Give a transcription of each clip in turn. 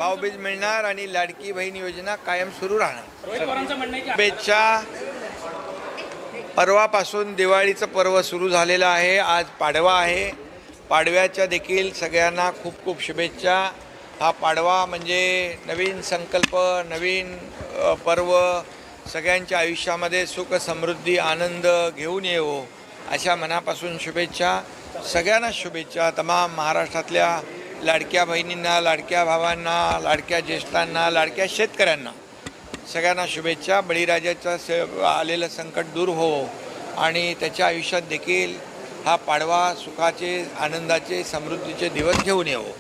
भाऊबीज मिळणार आणि लाडकी बहीण योजना कायम सुरू राहणार। शुभेच्छा। परवापासून दिवाळीचं पर्व सुरू झालेलं आहे। आज पाडवा आहे। पाडव्याच्या देखील सगळ्यांना खूप खूप शुभेच्छा। हा पाडवा म्हणजे नवीन संकल्प, नवीन पर्व, सगळ्यांच्या आयुष्यामध्ये सुख समृद्धी आनंद घेऊन येवो अशा मनापासून शुभेच्छा। सगळ्यांना शुभेच्छा। तमाम महाराष्ट्रातल्या लाडक्या बहिणींना, लाडक्या भावांना, लाडक्या ज्येष्ठांना, लाडक्या शेतकऱ्यांना सगळ्यांना शुभेच्छा। बळीराजाचं आलेलं संकट दूर हो आणि त्याच्या आयुष्यात देखील हा पाडवा सुखाचे, आनंदाचे, समृद्धीचे दिवस घेऊन येवो।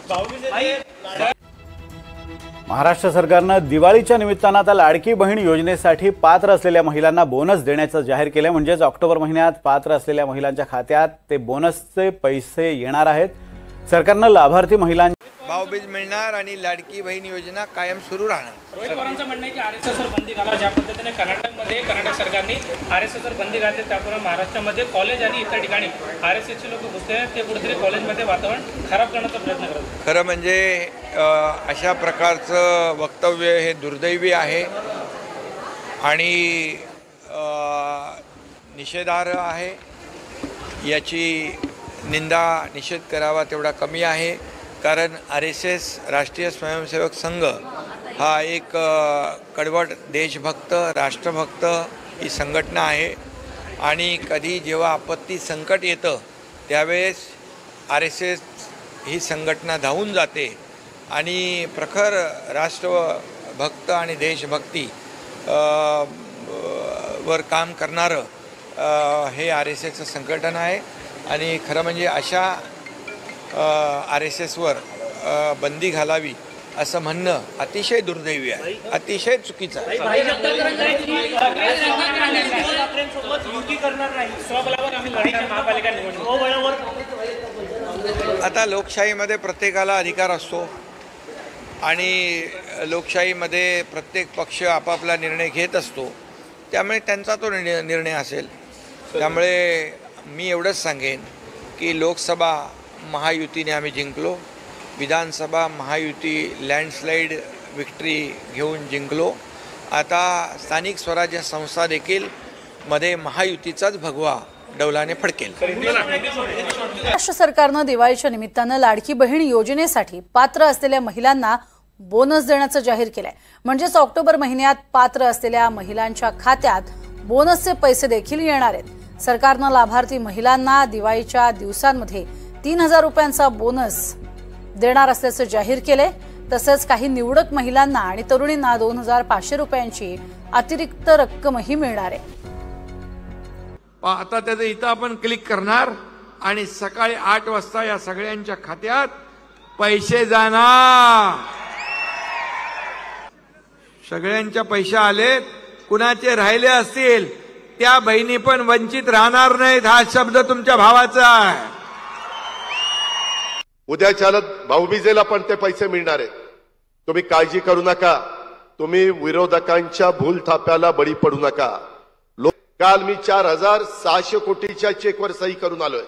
महाराष्ट्र सरकारनं दिवाळीच्या निमित्तानं आता लाडकी बहीण योजनेसाठी पात्र असलेल्या महिलांना बोनस देण्याचं जाहीर केलं। म्हणजेच ऑक्टोबर महिन्यात पात्र असलेल्या महिलांच्या खात्यात ते बोनसचे पैसे येणार आहेत। सरकारनं लाभार्थी महिलांना भाऊबीज मिळणार आणि लाडकी बहीण योजना कायम सुरू राहणार। रोहितवारांचं म्हणणं आहे की आरएसएसवर बंदी घाला। ज्या पद्धतीने कर्नाटक सरकारने आरएसएसवर बंदी घातली त्यामुळे महाराष्ट्रामध्ये कॉलेज आणि इतर ठिकाणी आरएसएसचे लोक घुसते आहेत, ते कुठेतरी कॉलेजमध्ये वातावरण खराब करण्याचा प्रयत्न करतात। खरं म्हणजे अशा प्रकारचं वक्तव्य हे दुर्दैवी आहे आणि निषेधार्ह आहे। याची निंदा, निषेध करावा तेवढा कमी आहे। कारण आरएसएस राष्ट्रीय स्वयंसेवक संघ हा एक कडवट देशभक्त, राष्ट्रभक्त ही संघटना आहे आणि कधी जेव्हा आपत्ती संकट येतं त्यावेळेस आरएसएस ही संघटना धावून जाते आणि प्रखर राष्ट्रभक्त आणि देशभक्ती वर काम करणारं हे आरएसएसचं संघटन आहे। आणि खरं म्हणजे अशा आरएसएसवर बंदी घालावी असं म्हणणं अतिशय दुर्दैवी आहे, अतिशय चुकीचं आहे। आता लोकशाहीमध्ये प्रत्येकाला अधिकार असतो आणि लोकशाहीमध्ये प्रत्येक पक्ष आपापला निर्णय घेत असतो, त्यामुळे त्यांचा तो निर्णय असेल। त्यामुळे मी एवढंच सांगेन की लोकसभा महायुतीने आम्ही जिंकलो, विधानसभा महायुती लँडस्लाईड विक्ट्री घेऊन जिंकलो। आता स्थानिक स्वराज्य संस्था देखील मध्ये महायुतीचाच भगवा डौलाने फडकेल। महाराष्ट्र सरकारनं दिवाळीच्या निमित्तानं लाडकी बहीण योजनेसाठी पात्र असलेल्या महिलांना बोनस देण्याचं जाहीर केलंय। म्हणजेच ऑक्टोबर महिन्यात पात्र असलेल्या महिलांच्या खात्यात बोनसचे पैसे देखील येणार आहेत। सरकारनं लाभार्थी महिलांना दिवाळीच्या दिवसांमध्ये 3000 रुपयांचा बोनस देणार असल्याचं जाहीर केलंय। तसंच काही निवडक महिलांना आणि तरुणींना 2500 रुपयांची अतिरिक्त रक्कमही मिळणार आहे। आता त्याचं इथं आपण क्लिक करणार आणि सकाळी 8 वाजता या सगळ्यांच्या खात्यात पैसे जाणार। सगळ्यांच्या पैसे आलेत, कुणाचे राहिले असतील त्या बहिणी पण वंचित राहणार नाहीत। हा शब्द तुमच्या भावाचा आहे। उद्या चालत भाऊबीजेला पण ते पैसे मिळणार आहेत। तुम्ही काळजी करू नका, तुम्ही विरोधकांच्या भूलथाप्याला बळी पडू नका। काल मी 4600 कोटीच्या चेकवर सही करून आलोय।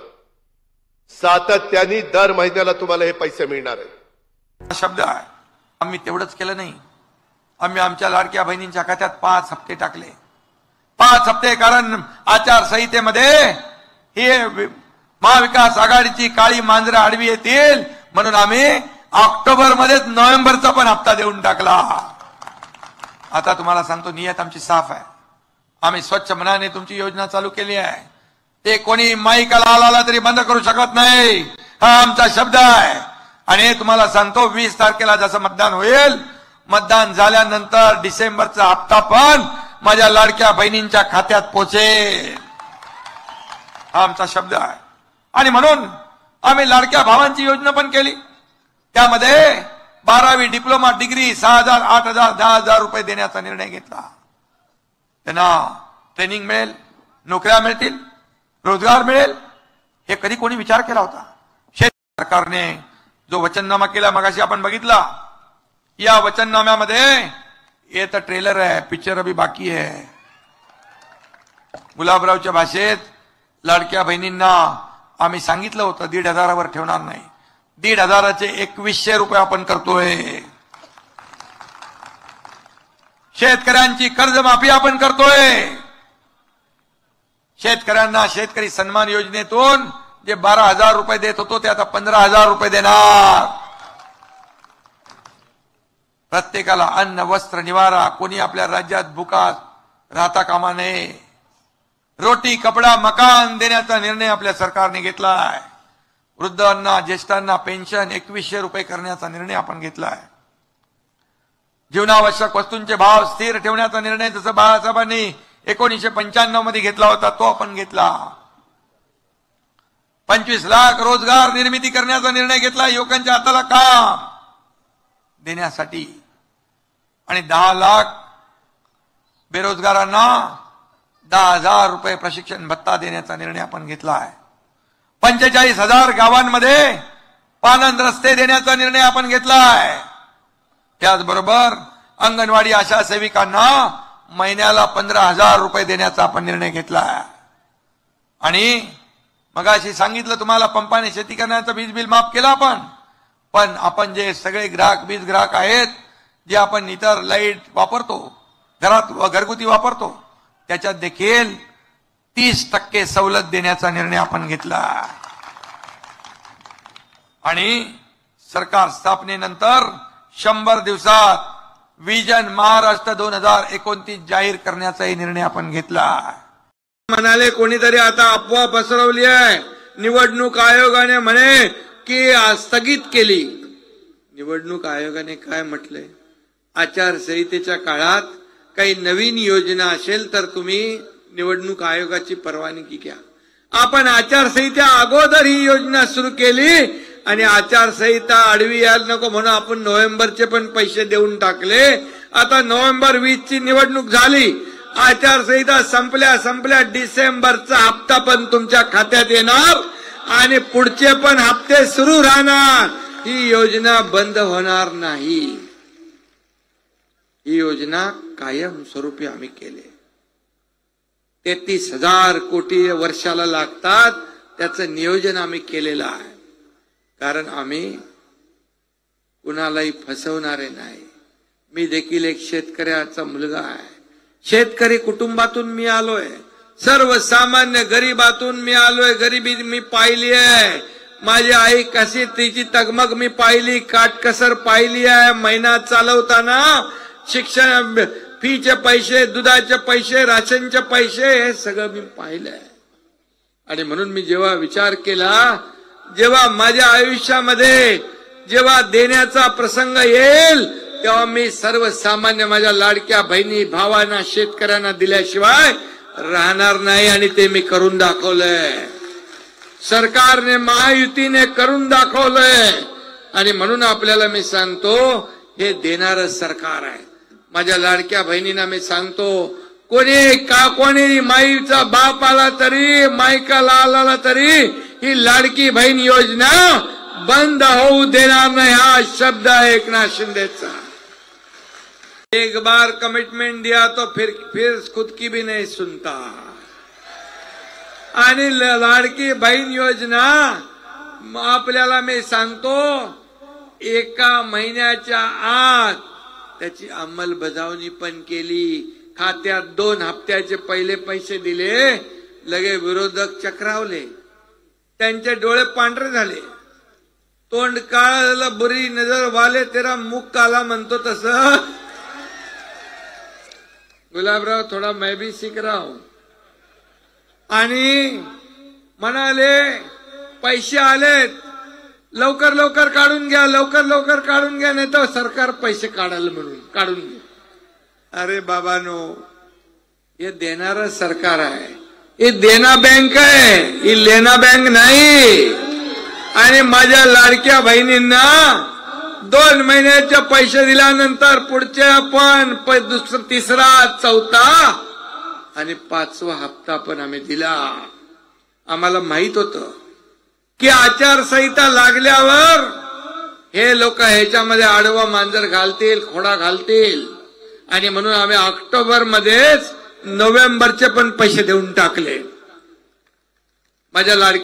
सातत्याने दर महिन्याला तुम्हाला हे पैसे मिळणार आहेत। शब्द आहे। आम्ही तेवढंच केलं नाही, आम्ही आमच्या लाडक्या बहिणींच्या खात्यात 5 हप्ते टाकले। 5 हप्ते, कारण आचारसंहितेमध्ये हे महाविकास आघाडीची काळी मांजरं आडवी येतील म्हणून आम्ही ऑक्टोबर मध्येच नोव्हेंबरचा पण हप्ता देऊन टाकला। आता तुम्हाला सांगतो, नियत आमची साफ आहे। आम्ही स्वच्छ मनाने तुमची योजना चालू केली आहे। ते कोणी माईकाला आला तरी बंद करू शकत नाही, हा आमचा शब्द आहे। आणि तुम्हाला सांगतो, 20 तारखेला जसं मतदान होईल, मतदान झाल्यानंतर डिसेंबरचा हप्ता पण माझ्या लाडक्या बहिणींच्या खात्यात पोहोचेल, हा आमचा शब्द आहे। आणि म्हणून आम्ही लाडक्या भावांची योजना पण केली। त्यामध्ये 12वी डिप्लोमा डिग्री 6000, 8000, 10000 रुपये देण्याचा निर्णय घेतला। त्यांना ट्रेनिंग मिळेल, नोकऱ्या मिळतील, रोजगार मिळेल, हे कधी कोणी विचार केला होता? सरकारने जो वचननामा केला मगाशी आपण बघितला, या वचननाम्यामध्ये ये तर ट्रेलर आहे, पिक्चर अभी बाकी आहे। गुलाबरावच्या भाषेत लाडक्या बहिणींना आम्ही सांगितलं होतं 1500वर ठेवणार नाही, 1500चे 2100 रुपये आपण करतोय। शेतकऱ्यांची कर्जमाफी आपण करतोय. शेतकऱ्यांना शेतकरी सन्मान योजनेतून जे 12,000 रुपये देत होतो ते आता 15,000 रुपये देणार. प्रत्येकाला अन्न वस्त्र निवारा, कोणी आपल्या राज्यात भुका राहता कामा नये. रोटी कपडा मकान देण्याचा निर्णय आपल्या सरकारने घेतलाय. वृद्धांना ज्येष्ठांना पेन्शन 2100 रुपये करण्याचा निर्णय आपण घेतलाय. जीवनावश्यक वस्तूंचे भाव स्थिर ठेवण्याचा निर्णय जसं बाळासाहेबांनी 1995 मध्ये घेतला होता तो आपण घेतला. 25 लाख रोजगार निर्मिती करण्याचा निर्णय घेतला युवकांच्या हाताला काम देण्यासाठी आणि 10 लाख बेरोजगारांना 10,000 रुपये प्रशिक्षण भत्ता देण्याचा निर्णय आपण घेतला आहे. 45,000 गावांमध्ये पाणंद रस्ते देण्याचा निर्णय आपण घेतला आहे. त्याचबरोबर अंगणवाडी आशा सेविकांना महिन्याला 15,000 रुपये देण्याचा आपण निर्णय घेतला आहे. आणि मगाशी सांगितलं तुम्हाला पंपाने शेती करण्याचं वीज बिल माफ केलं आपण. पण आपण जे सगळे ग्राहक वीज ग्राहक आहेत जे आपण इतर लाईट वापरतो घरात घरगुती वापरतो त्याच्यात देखील 30% सवलत देण्याचा निर्णय आपण घेतला. आणि सरकार स्थापनेनंतर 100 दिवसात विजन महाराष्ट्र 2029 जाहीर करण्याचाही निर्णय आपण घेतला. म्हणाले कोणीतरी आता अफवा पसरवली आहे. निवडणूक आयोगाने म्हणे की स्थगित केली. निवडणूक आयोगाने काय म्हटलंय? आचारसंहितेच्या काळात काही नवीन योजना असेल तर तुम्ही निवडणूक आयोगाची परवानगी घ्या. आपण आचारसंहिता अगोदर ही योजना सुरू केली आणि आचारसंहिता आडवी यायला नको म्हणून आपण नोव्हेंबरचे पण पैसे देऊन टाकले. आता नोव्हेंबर 20 ची निवडणूक झाली. आचारसंहिता संपल्या डिसेंबरचा हप्ता पण तुमच्या खात्यात येणार आणि पुढचे पण हप्ते सुरू राहणार. ही योजना बंद होणार नाही. ही योजना कायम स्वरूपी आम्ही केली. 33,000 कोटी वर्षाला लागतात त्याचं नियोजन आम्ही केलेलं आहे. कारण आम्ही कुणालाही फसवणारे नाही. मी देखील एक शेतकऱ्याचा मुलगा आहे. शेतकरी कुटुंबातून मी आलोय. सर्वसामान्य गरिबातून मी आलोय. गरिबी मी पाहिली आहे. माझी आई कशी तिची तगमग मी पाहिली, काटकसर पाहिली आहे. महिना चालवताना शिक्षण फीचे पैसे, दुधाचे पैसे, राशनचे पैसे हे सगळं मी पाहिलंय. आणि म्हणून मी जेव्हा विचार केला, जेव्हा माझ्या आयुष्यामध्ये जेव्हा देण्याचा प्रसंग येईल तेव्हा मी सर्वसामान्य माझ्या लाडक्या बहिणी भावांना शेतकऱ्यांना दिल्याशिवाय राहणार नाही. आणि ते मी करून दाखवलंय. सरकारने महायुतीने करून दाखवलंय. आणि म्हणून आपल्याला मी सांगतो हे देणारं सरकार आहे. माझ्या लाडक्या बहिणींना मी सांगतो कोणी माईचा बाप आला तरी मायका आला तरी ही लाडकी बहीण योजना बंद होऊ देणार नाही. हा शब्द आहे एकनाथ शिंदेचा. एक बार कमिटमेंट दिया तो फिर खुद की भी नहीं सुनता. आणि लाडकी बहीण योजना आपल्याला मी सांगतो 1 महिन्याच्या आत त्याची अंमलबजावणी पण केली. खात्यात 2 हप्त्याचे पहिले पैसे दिले. लगे विरोधक चक्रावले. त्यांचे डोळे पांढरे झाले. तोंड काळं झालं. बुरी नजर वाले तेरा मुख काला म्हणतो तसं. गुलाबराव थोडा मैं भी सीख रहा हूं. आणि म्हणाले पैसे आलेत लवकर काढून घ्या, लवकर काढून घ्या, नाही तर सरकार पैसे काढाल म्हणून काढून घ्या. अरे बाबानो, हे देणारं सरकार आहे. ही देना बँक आहे, ही लेना बँक नाही. आणि माझ्या लाडक्या बहिणींना 2 महिन्याचे पैसे दिल्यानंतर पुढचे पण दुसरा, तिसरा, चौथा आणि 5वा हप्ता पण आम्ही दिला. आम्हाला माहित होतं की आचारसंहिता लागल्यावर हे लोक ह्याच्यामध्ये आडवा मांजर घालतील, खोडा घालतील. आणि म्हणून आम्ही ऑक्टोबर मध्येच नोव्हेंबरचे पण पैसे देऊन टाकले. माझ्या लाडक्या